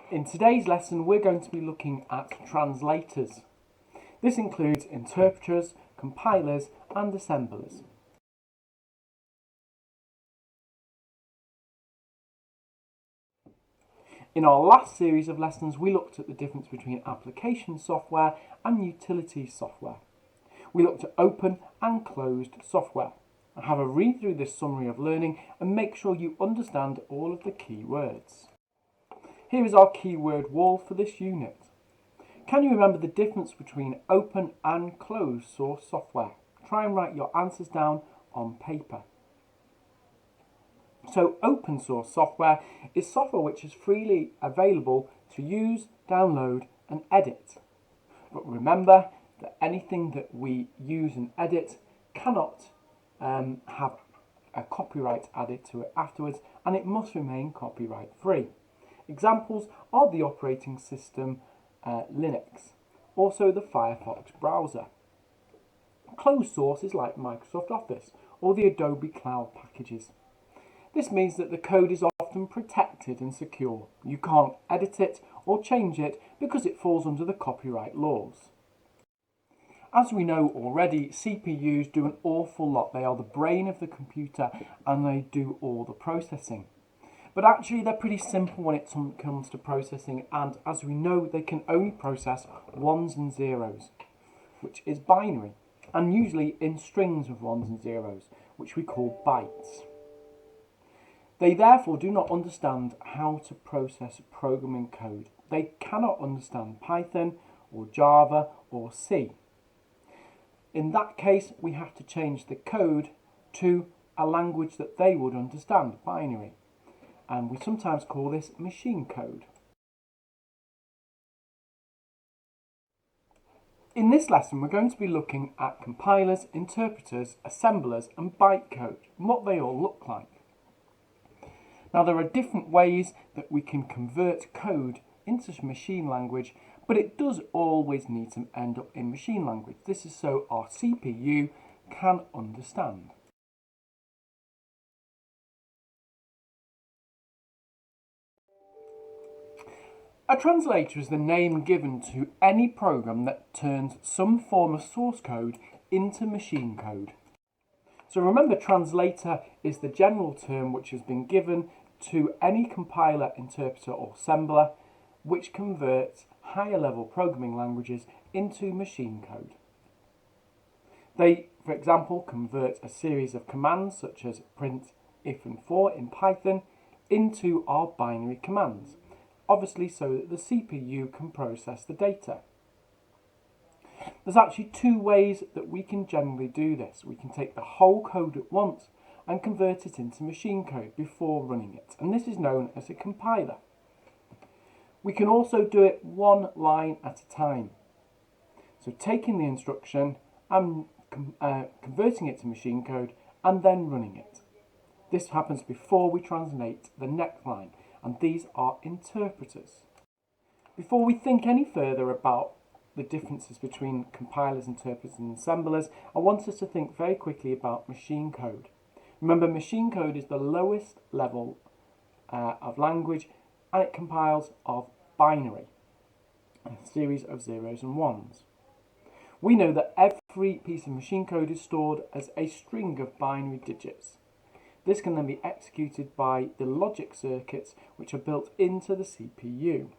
In today's lesson, we're going to be looking at translators. This includes interpreters, compilers, and assemblers. In our last series of lessons, we looked at the difference between application software and utility software. We looked at open and closed software. Have a read through this summary of learning and make sure you understand all of the key words. Here is our keyword wall for this unit. Can you remember the difference between open and closed source software? Try and write your answers down on paper. So open source software is software which is freely available to use, download and edit. But remember that anything that we use and edit cannot have a copyright added to it afterwards, and it must remain copyright free. Examples are the operating system Linux, also the Firefox browser. Closed source is like Microsoft Office or the Adobe Cloud packages. This means that the code is often protected and secure. You can't edit it or change it because it falls under the copyright laws. As we know already, CPUs do an awful lot. They are the brain of the computer and they do all the processing. But actually they're pretty simple when it comes to processing, and as we know they can only process ones and zeros, which is binary, and usually in strings of ones and zeros, which we call bytes. They therefore do not understand how to process programming code. They cannot understand Python or Java or C. In that case, we have to change the code to a language that they would understand, binary. And we sometimes call this machine code. In this lesson, we're going to be looking at compilers, interpreters, assemblers, and bytecode, and what they all look like. Now, there are different ways that we can convert code into machine language, but it does always need to end up in machine language. This is so our CPU can understand. A translator is the name given to any program that turns some form of source code into machine code. So remember, translator is the general term which has been given to any compiler, interpreter or assembler which converts higher level programming languages into machine code. They, for example, convert a series of commands such as print, if and for in Python into our binary commands, obviously so that the CPU can process the data. There's actually two ways that we can generally do this. We can take the whole code at once and convert it into machine code before running it, and this is known as a compiler. We can also do it one line at a time. So taking the instruction and converting it to machine code and then running it. This happens before we translate the next line, and these are interpreters. Before we think any further about the differences between compilers, interpreters and assemblers, I want us to think very quickly about machine code. Remember, machine code is the lowest level of language, and it compiles of binary, a series of zeros and ones. We know that every piece of machine code is stored as a string of binary digits. This can then be executed by the logic circuits which are built into the CPU.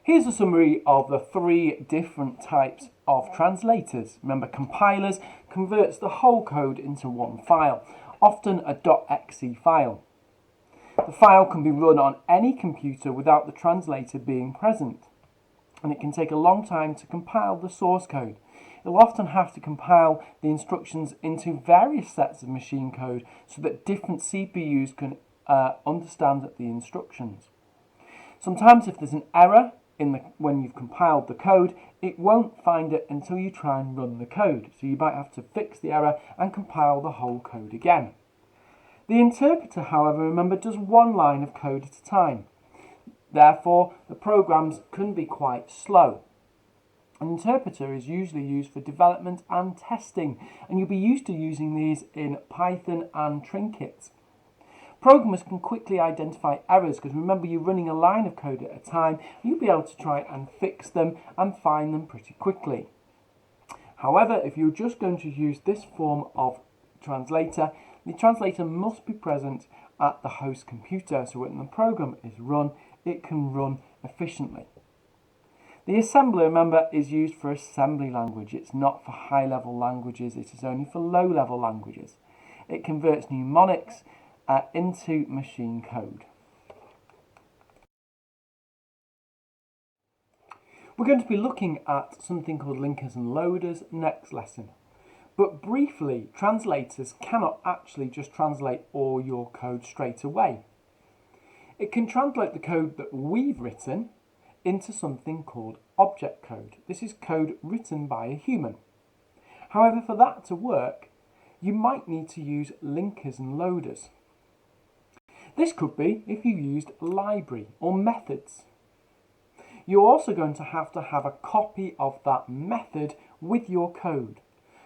Here's a summary of the 3 different types of translators. Remember, compilers converts the whole code into one file, often a .exe file. The file can be run on any computer without the translator being present, and it can take a long time to compile the source code. You'll often have to compile the instructions into various sets of machine code so that different CPUs can understand the instructions. Sometimes if there's an error when you've compiled the code, it won't find it until you try and run the code. So you might have to fix the error and compile the whole code again. The interpreter, however, remember, does one line of code at a time. Therefore, the programs can be quite slow. An interpreter is usually used for development and testing, and you'll be used to using these in Python and Trinket. Programmers can quickly identify errors because remember, you're running a line of code at a time. You'll be able to try and fix them and find them pretty quickly. However, if you're just going to use this form of translator, the translator must be present at the host computer, so when the program is run, it can run efficiently. The assembler, remember, is used for assembly language. It's not for high-level languages. It is only for low-level languages. It converts mnemonics into machine code. We're going to be looking at something called linkers and loaders next lesson. But briefly, translators cannot actually just translate all your code straight away. It can translate the code that we've written into something called object code. This is code written by a human. However, for that to work, you might need to use linkers and loaders. This could be if you used library or methods. You're also going to have a copy of that method with your code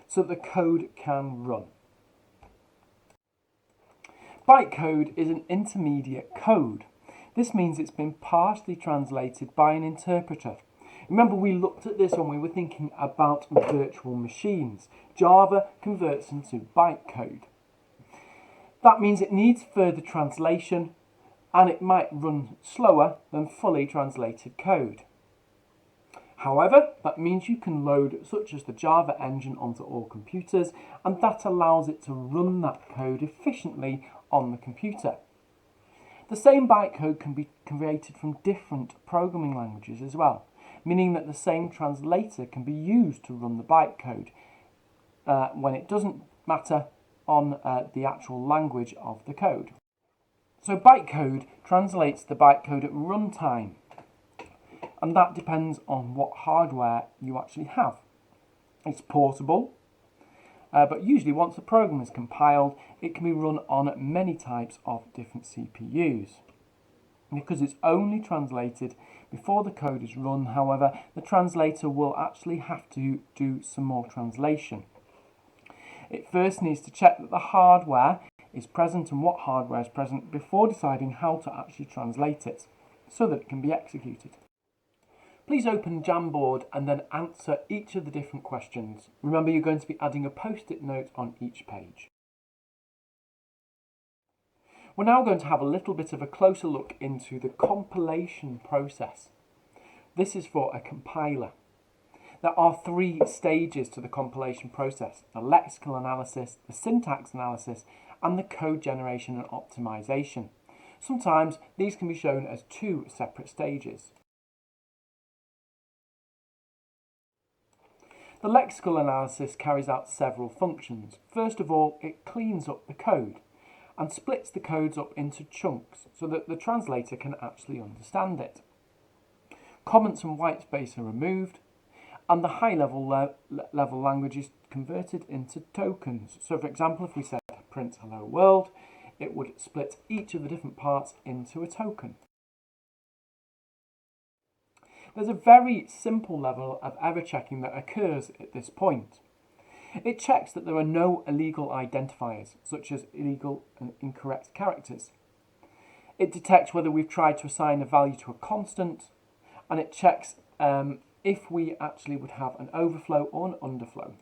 so that the code can run. Bytecode is an intermediate code. This means it's been partially translated by an interpreter. Remember, we looked at this when we were thinking about virtual machines. Java converts into bytecode. That means it needs further translation and it might run slower than fully translated code. However, that means you can load such as the Java engine onto all computers, and that allows it to run that code efficiently on the computer. The same bytecode can be created from different programming languages as well, meaning that the same translator can be used to run the bytecode when it doesn't matter on the actual language of the code. So bytecode translates the bytecode at runtime, and that depends on what hardware you actually have. It's portable, but usually once the program is compiled, it can be run on many types of different CPUs. Because it's only translated before the code is run, however, the translator will actually have to do some more translation. It first needs to check that the hardware is present and what hardware is present before deciding how to actually translate it so that it can be executed. Please open Jamboard and then answer each of the different questions. Remember, you're going to be adding a post-it note on each page. We're now going to have a little bit of a closer look into the compilation process. This is for a compiler. There are 3 stages to the compilation process: the lexical analysis, the syntax analysis, and the code generation and optimization. Sometimes these can be shown as 2 separate stages. The lexical analysis carries out several functions. First of all, it cleans up the code and splits the codes up into chunks so that the translator can actually understand it. Comments and whitespace are removed, and the high-level level language is converted into tokens. So, for example, if we said print hello world, it would split each of the different parts into a token. There's a very simple level of error checking that occurs at this point. It checks that there are no illegal identifiers, such as illegal and incorrect characters. It detects whether we've tried to assign a value to a constant, and it checks if we actually would have an overflow or an underflow.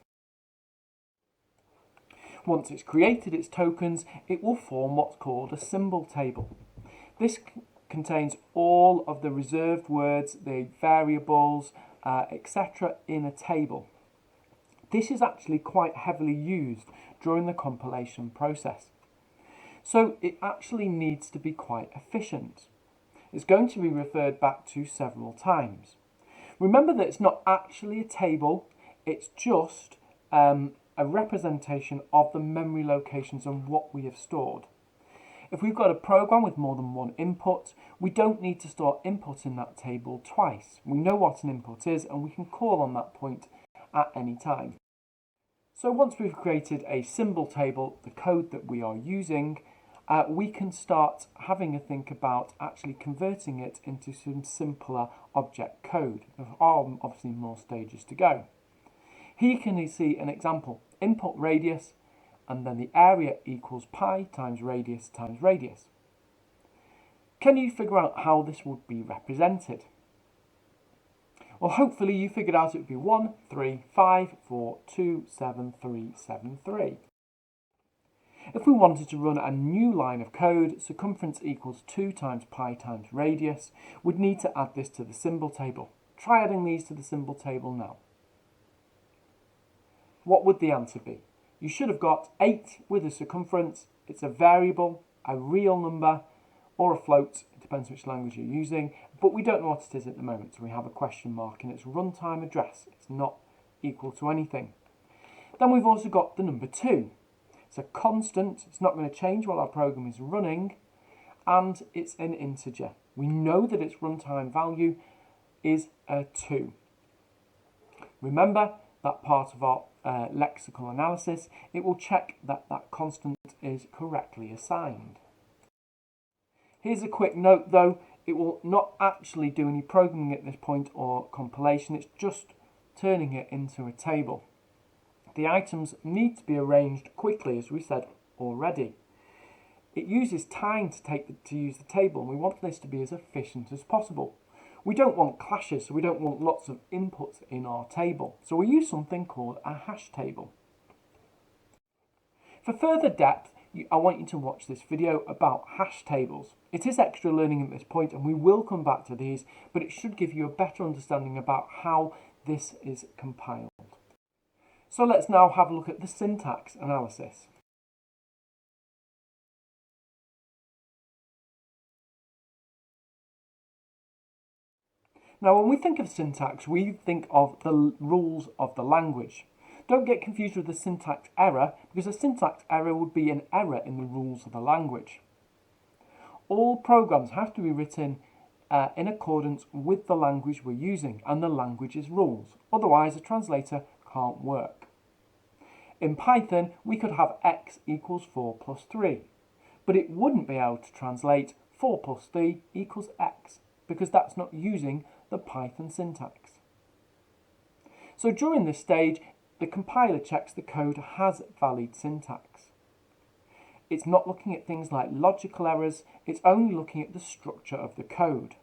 Once it's created its tokens, it will form what's called a symbol table. This contains all of the reserved words, the variables, etc. in a table. This is actually quite heavily used during the compilation process. So it actually needs to be quite efficient. It's going to be referred back to several times. Remember that it's not actually a table, it's just a representation of the memory locations and what we have stored. If we've got a program with more than one input, we don't need to store input in that table twice. We know what an input is and we can call on that point at any time. So once we've created a symbol table, the code that we are using, we can start having a think about actually converting it into some simpler object code. There are obviously more stages to go. Here you can see an example, input radius, and then the area equals pi times radius times radius. Can you figure out how this would be represented? Well, hopefully you figured out it would be 1, 3, 5, 4, 2, 7, 3, 7, 3. If we wanted to run a new line of code, circumference equals 2 times pi times radius, we'd need to add this to the symbol table. Try adding these to the symbol table now. What would the answer be? You should have got 8 with a circumference. It's a variable, a real number, or a float. It depends which language you're using, but we don't know what it is at the moment, so we have a question mark in its runtime address. It's not equal to anything. Then we've also got the number 2. It's a constant, it's not going to change while our program is running, and it's an integer. We know that its runtime value is a 2. Remember that part of our lexical analysis, it will check that that constant is correctly assigned. Here's a quick note though, it will not actually do any programming at this point or compilation, it's just turning it into a table. The items need to be arranged quickly, as we said already. It uses time to use the table, and we want this to be as efficient as possible. We don't want clashes, so we don't want lots of inputs in our table. So we use something called a hash table. For further depth, I want you to watch this video about hash tables. It is extra learning at this point, and we will come back to these, but it should give you a better understanding about how this is compiled. So let's now have a look at the syntax analysis. Now, when we think of syntax, we think of the rules of the language. Don't get confused with a syntax error, because a syntax error would be an error in the rules of the language. All programs have to be written in accordance with the language we're using and the language's rules. Otherwise, a translator can't work. In Python, we could have x equals 4 plus 3, but it wouldn't be able to translate 4 plus 3 equals x, because that's not using the Python syntax. So during this stage, the compiler checks the code has valid syntax. It's not looking at things like logical errors, it's only looking at the structure of the code.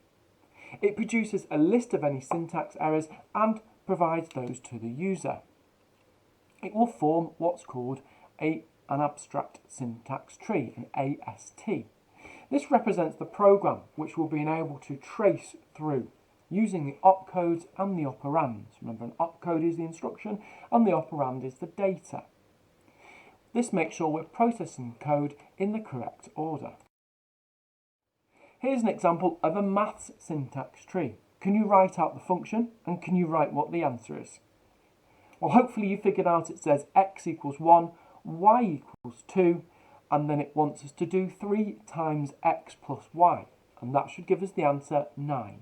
It produces a list of any syntax errors and provides those to the user. It will form what's called an abstract syntax tree, an AST. This represents the program which we'll be able to trace through using the opcodes and the operands. Remember, an opcode is the instruction and the operand is the data. This makes sure we're processing code in the correct order. Here's an example of a maths syntax tree. Can you write out the function and can you write what the answer is? Well, hopefully you figured out it says x equals 1, y equals 2, and then it wants us to do 3 times x plus y, and that should give us the answer 9.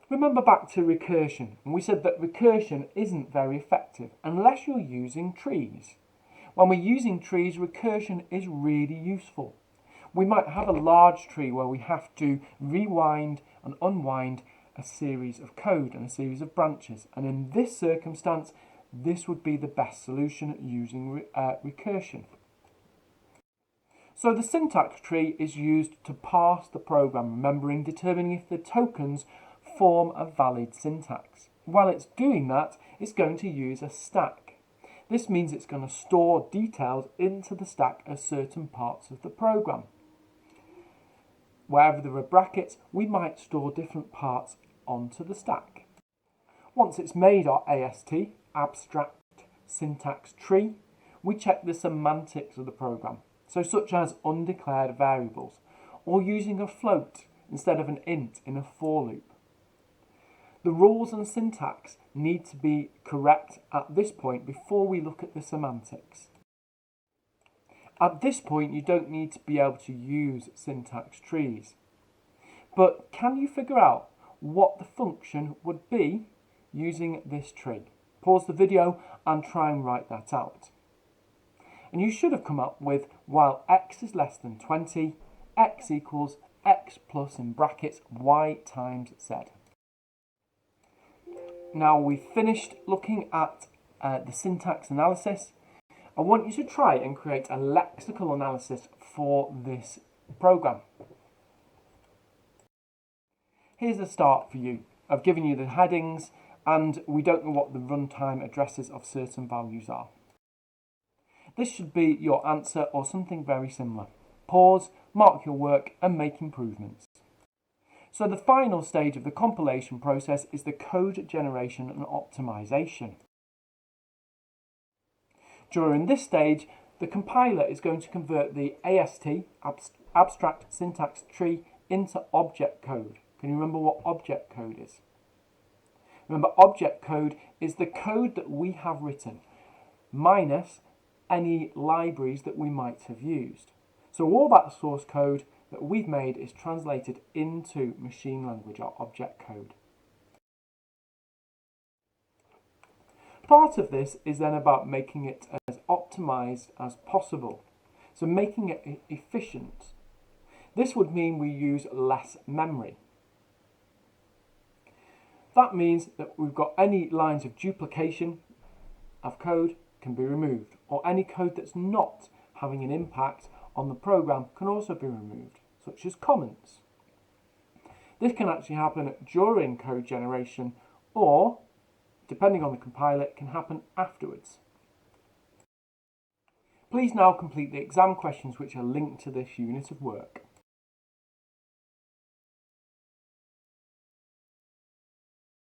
Remember back to recursion, and we said that recursion isn't very effective unless you're using trees. When we're using trees, recursion is really useful. We might have a large tree where we have to rewind and unwind a series of code and a series of branches, and in this circumstance, this would be the best solution using recursion. So the syntax tree is used to parse the program, remembering, determining if the tokens form a valid syntax. While it's doing that, it's going to use a stack. This means it's going to store details into the stack as certain parts of the program. Wherever there are brackets, we might store different parts onto the stack. Once it's made our AST, abstract syntax tree, we check the semantics of the program, so such as undeclared variables, or using a float instead of an int in a for loop. The rules and syntax need to be correct at this point before we look at the semantics. At this point, you don't need to be able to use syntax trees. But can you figure out what the function would be using this tree? Pause the video and try and write that out. And you should have come up with, while x is less than 20, x equals x plus in brackets y times z. Now we've finished looking at the syntax analysis. I want you to try and create a lexical analysis for this program. Here's a start for you. I've given you the headings and we don't know what the runtime addresses of certain values are. This should be your answer or something very similar. Pause, mark your work and make improvements. So the final stage of the compilation process is the code generation and optimization. During this stage, the compiler is going to convert the AST, abstract syntax tree, into object code. Can you remember what object code is? Remember, object code is the code that we have written, minus any libraries that we might have used. So all that source code that we've made is translated into machine language, or object code. Part of this is then about making it as optimized as possible, so making it efficient. This would mean we use less memory. That means that we've got any lines of duplication of code can be removed, or any code that's not having an impact on the program can also be removed, such as comments. This can actually happen during code generation, or, depending on the compiler, it can happen afterwards. Please now complete the exam questions which are linked to this unit of work.